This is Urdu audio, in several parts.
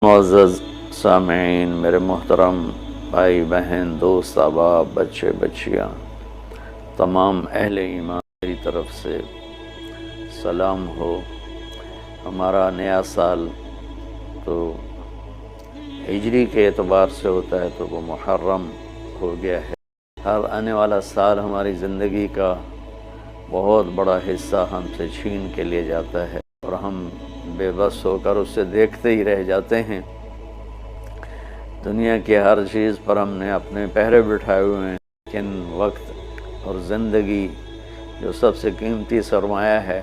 معزز سامعین، میرے محترم بھائی بہن، دوست احباب، بچے بچیاں، تمام اہل ایمان میری طرف سے سلام ہو۔ ہمارا نیا سال تو ہجری کے اعتبار سے ہوتا ہے تو وہ محرم ہو گیا ہے۔ ہر آنے والا سال ہماری زندگی کا بہت بڑا حصہ ہم سے چھین کے لے جاتا ہے اور ہم بے بس ہو کر اسے دیکھتے ہی رہ جاتے ہیں۔ دنیا کی ہر چیز پر ہم نے اپنے پہرے بٹھائے ہوئے ہیں، لیکن وقت اور زندگی جو سب سے قیمتی سرمایہ ہے،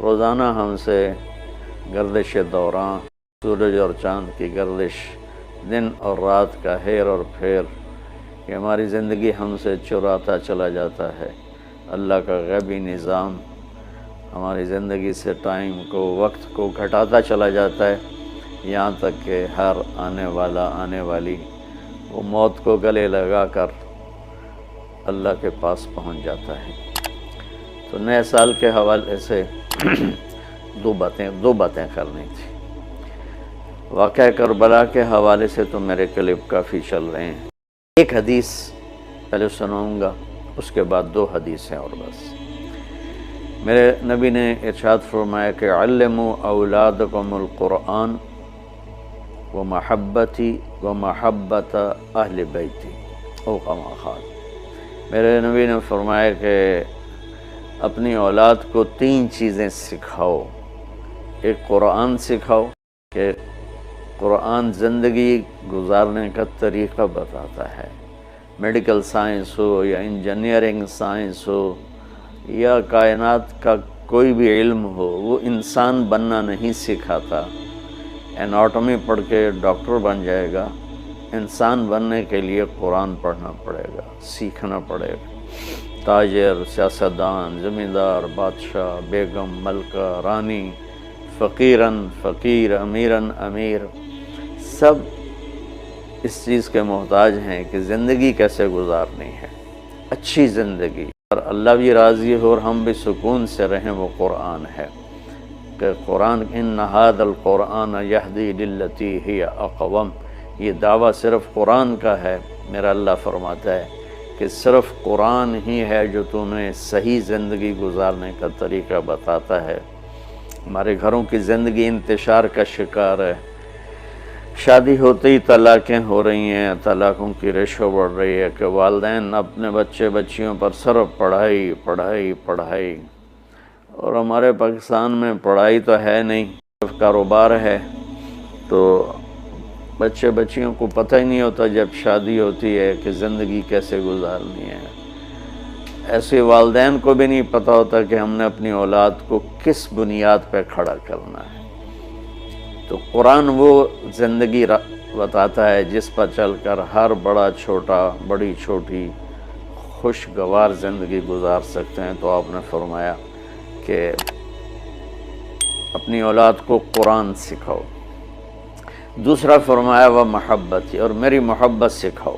روزانہ ہم سے گردش دوران، سورج اور چاند کی گردش، دن اور رات کا ہیر اور پھیر، کہ ہماری زندگی ہم سے چراتا چلا جاتا ہے۔ اللہ کا غیبی نظام ہماری زندگی سے ٹائم کو، وقت کو گھٹاتا چلا جاتا ہے، یہاں تک کہ ہر آنے والی وہ موت کو گلے لگا کر اللہ کے پاس پہنچ جاتا ہے۔ تو نئے سال کے حوالے سے دو باتیں کرنی تھی۔ واقعہ کربلا کے حوالے سے تو میرے کلپ کافی چل رہے ہیں۔ ایک حدیث پہلے سناؤں گا، اس کے بعد دو حدیثیں اور بس۔ میرے نبی نے ارشاد فرمایا کہ علموا اولادکم القرآن ومحبتی ومحبت اہل بیتی او کما قال۔ میرے نبی نے فرمایا کہ اپنی اولاد کو تین چیزیں سکھاؤ۔ ایک قرآن سکھاؤ کہ قرآن زندگی گزارنے کا طریقہ بتاتا ہے۔ میڈیکل سائنس ہو یا انجینئرنگ سائنس ہو یا کائنات کا کوئی بھی علم ہو، وہ انسان بننا نہیں سکھاتا۔ اناٹمی پڑھ کے ڈاکٹر بن جائے گا، انسان بننے کے لیے قرآن پڑھنا پڑے گا، سیکھنا پڑے گا۔ تاجر، سیاستدان، زمیندار، بادشاہ، بیگم، ملکہ، رانی، فقیرن فقیر، امیرن امیر، سب اس چیز کے محتاج ہیں کہ زندگی کیسے گزارنی ہے، اچھی زندگی، اور اللہ بھی راضی ہو اور ہم بھی سکون سے رہیں، وہ قرآن ہے۔ کہ قرآن ان ھذا القرآن یہدی للتی ہی اقوم، یہ دعویٰ صرف قرآن کا ہے۔ میرا اللہ فرماتا ہے کہ صرف قرآن ہی ہے جو تمہیں صحیح زندگی گزارنے کا طریقہ بتاتا ہے۔ ہمارے گھروں کی زندگی انتشار کا شکار ہے۔ شادی ہوتے ہی طلاقیں ہو رہی ہیں، طلاقوں کی ریشو بڑھ رہی ہے کہ والدین اپنے بچیوں پر صرف پڑھائی پڑھائی پڑھائی، اور ہمارے پاکستان میں پڑھائی تو ہے نہیں، صرف کاروبار ہے۔ تو بچیوں کو پتہ ہی نہیں ہوتا جب شادی ہوتی ہے کہ زندگی کیسے گزارنی ہے۔ ایسے والدین کو بھی نہیں پتہ ہوتا کہ ہم نے اپنی اولاد کو کس بنیاد پہ کھڑا کرنا ہے۔ تو قرآن وہ زندگی بتاتا ہے جس پر چل کر ہر بڑا چھوٹا، بڑی چھوٹی خوشگوار زندگی گزار سکتے ہیں۔ تو آپ نے فرمایا کہ اپنی اولاد کو قرآن سکھاؤ۔ دوسرا فرمایا وہ محبت، اور میری محبت سکھاؤ،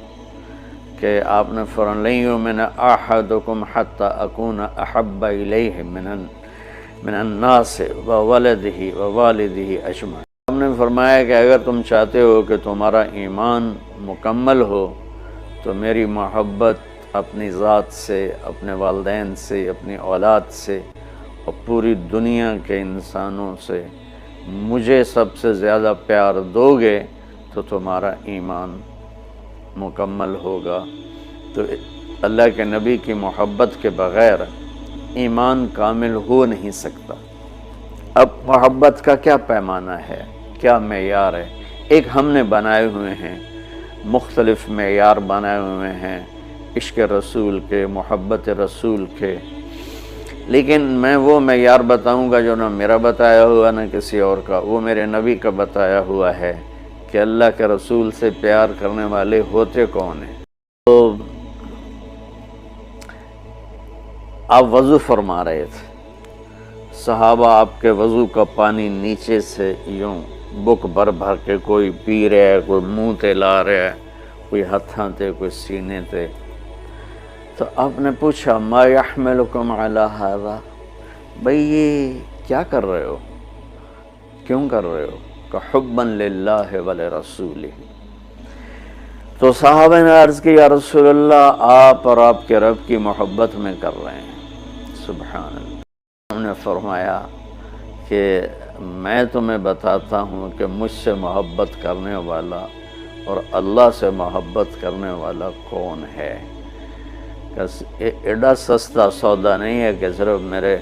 کہ آپ نے فرمایا لن یؤمن احدکم حتی اکون احب الیہ من الناس وولدہ ووالدہ اجمعین۔ آپ نے فرمایا کہ اگر تم چاہتے ہو کہ تمہارا ایمان مکمل ہو تو میری محبت اپنی ذات سے، اپنے والدین سے، اپنی اولاد سے اور پوری دنیا کے انسانوں سے مجھے سب سے زیادہ پیار دو گے تو تمہارا ایمان مکمل ہوگا۔ تو اللہ کے نبی کی محبت کے بغیر ایمان کامل ہو نہیں سکتا۔ اب محبت کا کیا پیمانہ ہے، کیا معیار ہے؟ ایک ہم نے بنائے ہوئے ہیں، مختلف معیار بنائے ہوئے ہیں عشق رسول کے، محبت رسول کے، لیکن میں وہ معیار بتاؤں گا جو نہ میرا بتایا ہوا نہ کسی اور کا، وہ میرے نبی کا بتایا ہوا ہے کہ اللہ کے رسول سے پیار کرنے والے ہوتے کون ہیں۔ تو آپ وضو فرما رہے تھے، صحابہ آپ کے وضو کا پانی نیچے سے یوں بک بھر بھر کے کوئی پی رہا ہے، کوئی منہ تے لا رہا ہے، کوئی ہتھاں تے، کوئی سینے تے۔ تو آپ نے پوچھا ما یحملکم علی ھذا، بھئی یہ کیا کر رہے ہو، کیوں کر رہے ہو؟ کہ حبا للہ ولرسولہ۔ تو صحابہ نے عرض کی یا رسول اللہ آپ اور آپ کے رب کی محبت میں کر رہے ہیں۔ سبحان اللہ۔ ہم نے فرمایا کہ میں تمہیں بتاتا ہوں کہ مجھ سے محبت کرنے والا اور اللہ سے محبت کرنے والا کون ہے۔ ایڈا سستا سودا نہیں ہے کہ صرف میرے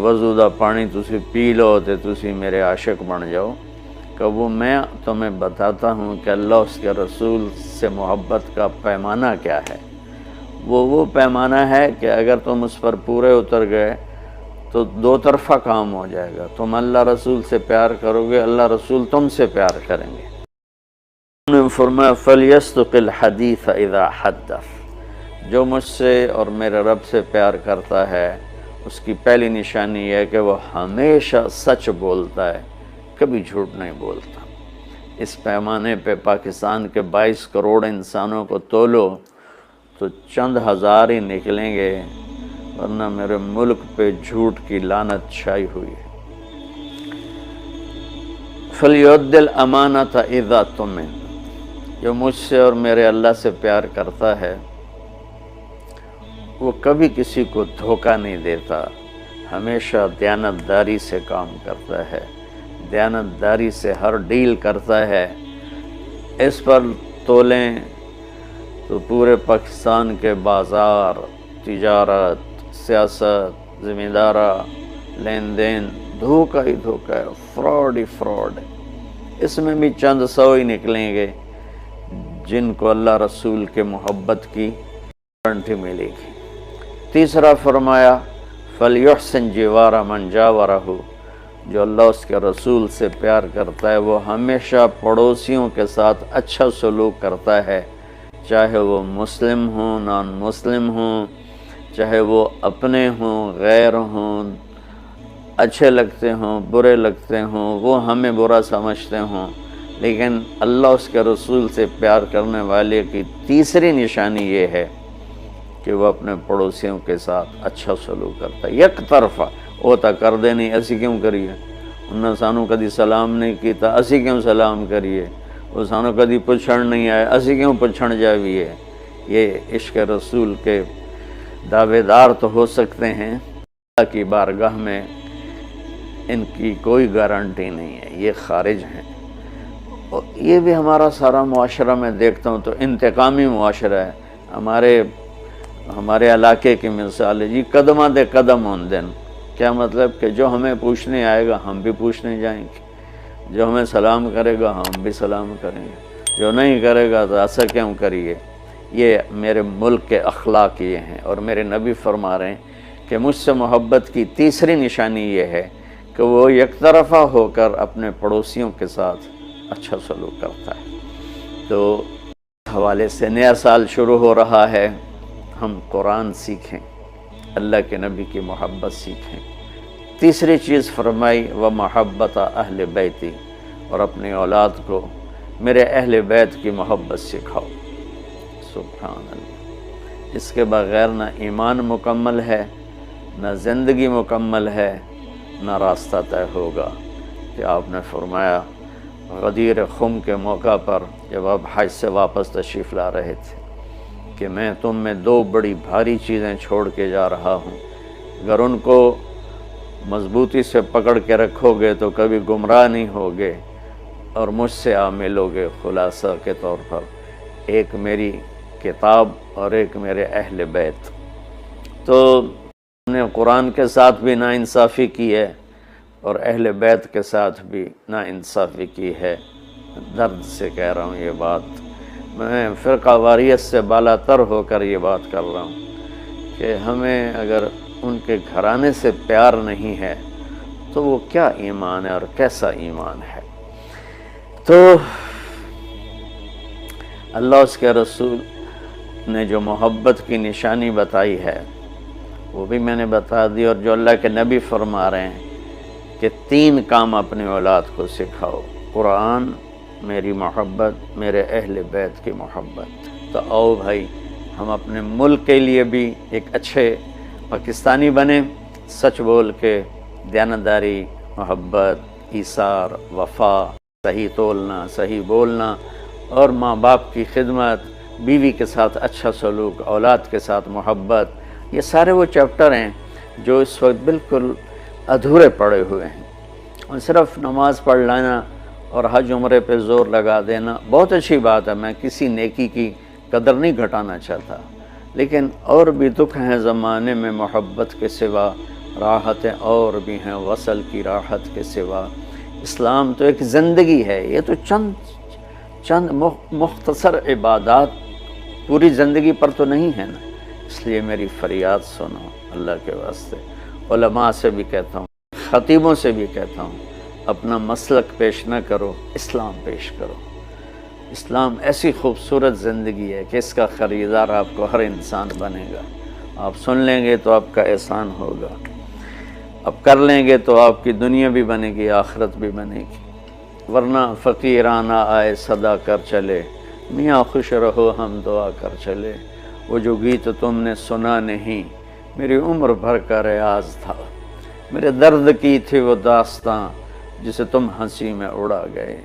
وضو دا پانی تسی پی لو تے تسی میرے عاشق بن جاؤ، کہ وہ میں تمہیں بتاتا ہوں کہ اللہ اس کے رسول سے محبت کا پیمانہ کیا ہے۔ وہ پیمانہ ہے کہ اگر تم اس پر پورے اتر گئے تو دو طرفہ کام ہو جائے گا، تم اللہ رسول سے پیار کرو گے، اللہ رسول تم سے پیار کریں گے۔ انہوں نے فرمایا فَلْيَصْدُقِ الْحَدِيثَ إِذَا حَدَّثَ، جو مجھ سے اور میرے رب سے پیار کرتا ہے اس کی پہلی نشانی یہ ہے کہ وہ ہمیشہ سچ بولتا ہے، کبھی جھوٹ نہیں بولتا۔ اس پیمانے پہ پاکستان کے 22 کروڑ انسانوں کو تولو تو چند ہزار ہی نکلیں گے، ورنہ میرے ملک پہ جھوٹ کی لعنت چھائی ہوئی ہے۔ فَلْيُؤَدِّ الْأَمَانَةَ إِذَا اؤْتُمِنَ، جو مجھ سے اور میرے اللہ سے پیار کرتا ہے وہ کبھی کسی کو دھوکہ نہیں دیتا، ہمیشہ دیانتداری سے کام کرتا ہے، دیانتداری سے ہر ڈیل کرتا ہے۔ اس پر تولیں تو پورے پاکستان کے بازار، تجارت، سیاست، ذمہ دارہ، لین دین دھوکہ ہی دھوکہ ہے، فراڈ ہی فراڈ ہے۔ اس میں بھی چند سو ہی نکلیں گے جن کو اللہ رسول کے محبت کی گارنٹی ملے گی۔ تیسرا فرمایا فَلْيُحْسِنْ جِوَارَ مَنْ جَاوَرَهُ، جو اللہ اس کے رسول سے پیار کرتا ہے وہ ہمیشہ پڑوسیوں کے ساتھ اچھا سلوک کرتا ہے، چاہے وہ مسلم ہوں نان مسلم ہوں، چاہے وہ اپنے ہوں غیر ہوں، اچھے لگتے ہوں برے لگتے ہوں، وہ ہمیں برا سمجھتے ہوں، لیکن اللہ اس کے رسول سے پیار کرنے والے کی تیسری نشانی یہ ہے کہ وہ اپنے پڑوسیوں کے ساتھ اچھا سلوک کرتا ہے۔ یک طرفہ وہ تا کر دے نہیں، اسی کیوں کریے، انہوں نے سانو کدی سلام نہیں کیتا، اسی کیوں سلام کریے، وہ سانو کدی پچھڑ نہیں آئے، اسی کیوں پچھڑ جائیے۔ یہ عشق رسول کے دعوے دار تو ہو سکتے ہیں، اللہ کی بارگاہ میں ان کی کوئی گارنٹی نہیں ہے، یہ خارج ہیں۔ اور یہ بھی ہمارا سارا معاشرہ میں دیکھتا ہوں تو انتقامی معاشرہ ہے۔ ہمارے علاقے کی مثال ہے جی، قدمہ دے قدم ہون دن، کیا مطلب کہ جو ہمیں پوچھنے آئے گا ہم بھی پوچھنے جائیں گے، جو ہمیں سلام کرے گا ہم بھی سلام کریں گے، جو نہیں کرے گا تو ایسا کیوں کریے۔ یہ میرے ملک کے اخلاق یہ ہیں، اور میرے نبی فرما رہے ہیں کہ مجھ سے محبت کی تیسری نشانی یہ ہے کہ وہ یک طرفہ ہو کر اپنے پڑوسیوں کے ساتھ اچھا سلوک کرتا ہے۔ تو اس حوالے سے نیا سال شروع ہو رہا ہے، ہم قرآن سیکھیں، اللہ کے نبی کی محبت سیکھیں۔ تیسری چیز فرمائی وَمَحَبَّتَ أَهْلِ بَيْتِ، اور اپنی اولاد کو میرے اہل بیت کی محبت سکھاؤ۔ سبحان اللہ، اس کے بغیر نہ ایمان مکمل ہے، نہ زندگی مکمل ہے، نہ راستہ طے ہوگا۔ کہ آپ نے فرمایا غدیر خم کے موقع پر جب آپ حج سے واپس تشریف لا رہے تھے کہ میں تم میں دو بڑی بھاری چیزیں چھوڑ کے جا رہا ہوں، اگر ان کو مضبوطی سے پکڑ کے رکھو گے تو کبھی گمراہ نہیں ہوگے اور مجھ سے ملو گے۔ خلاصہ کے طور پر ایک میری کتاب اور ایک میرے اہل بیت۔ تو ہم نے قرآن کے ساتھ بھی ناانصافی کی ہے اور اہل بیت کے ساتھ بھی ناانصافی کی ہے۔ درد سے کہہ رہا ہوں یہ بات، میں فرقہ واریت سے بالا تر ہو کر یہ بات کر رہا ہوں کہ ہمیں اگر ان کے گھرانے سے پیار نہیں ہے تو وہ کیا ایمان ہے اور کیسا ایمان ہے۔ تو اللہ اس کے رسول نے جو محبت کی نشانی بتائی ہے وہ بھی میں نے بتا دی، اور جو اللہ کے نبی فرما رہے ہیں کہ 3 کام اپنی اولاد کو سکھاؤ، قرآن، میری محبت، میرے اہل بیت کی محبت۔ تو آؤ بھائی ہم اپنے ملک کے لیے بھی ایک اچھے پاکستانی بنیں، سچ بول کے، دیانتداری، محبت، ایثار، وفا، صحیح تولنا، صحیح بولنا، اور ماں باپ کی خدمت، بیوی کے ساتھ اچھا سلوک، اولاد کے ساتھ محبت، یہ سارے وہ چیپٹر ہیں جو اس وقت بالکل ادھورے پڑے ہوئے ہیں۔ اور صرف نماز پڑھ لینا اور حج عمرے پہ زور لگا دینا بہت اچھی بات ہے، میں کسی نیکی کی قدر نہیں گھٹانا چاہتا، لیکن اور بھی دکھ ہیں زمانے میں محبت کے سوا، راحتیں اور بھی ہیں وصل کی راحت کے سوا۔ اسلام تو ایک زندگی ہے، یہ تو چند مختصر عبادات پوری زندگی پر تو نہیں ہے نا۔ اس لیے میری فریاد سنو اللہ کے واسطے، علماء سے بھی کہتا ہوں، خطیبوں سے بھی کہتا ہوں، اپنا مسلک پیش نہ کرو، اسلام پیش کرو۔ اسلام ایسی خوبصورت زندگی ہے کہ اس کا خریدار آپ کو ہر انسان بنے گا۔ آپ سن لیں گے تو آپ کا احسان ہوگا، اب کر لیں گے تو آپ کی دنیا بھی بنے گی، آخرت بھی بنے گی، ورنہ فقیرانہ آئے صدا کر چلے، میاں خوش رہو ہم دعا کر چلے۔ وہ جو گیت تم نے سنا نہیں، میری عمر بھر کا ریاض تھا، میرے درد کی تھی وہ داستاں جسے تم ہنسی میں اڑا گئے۔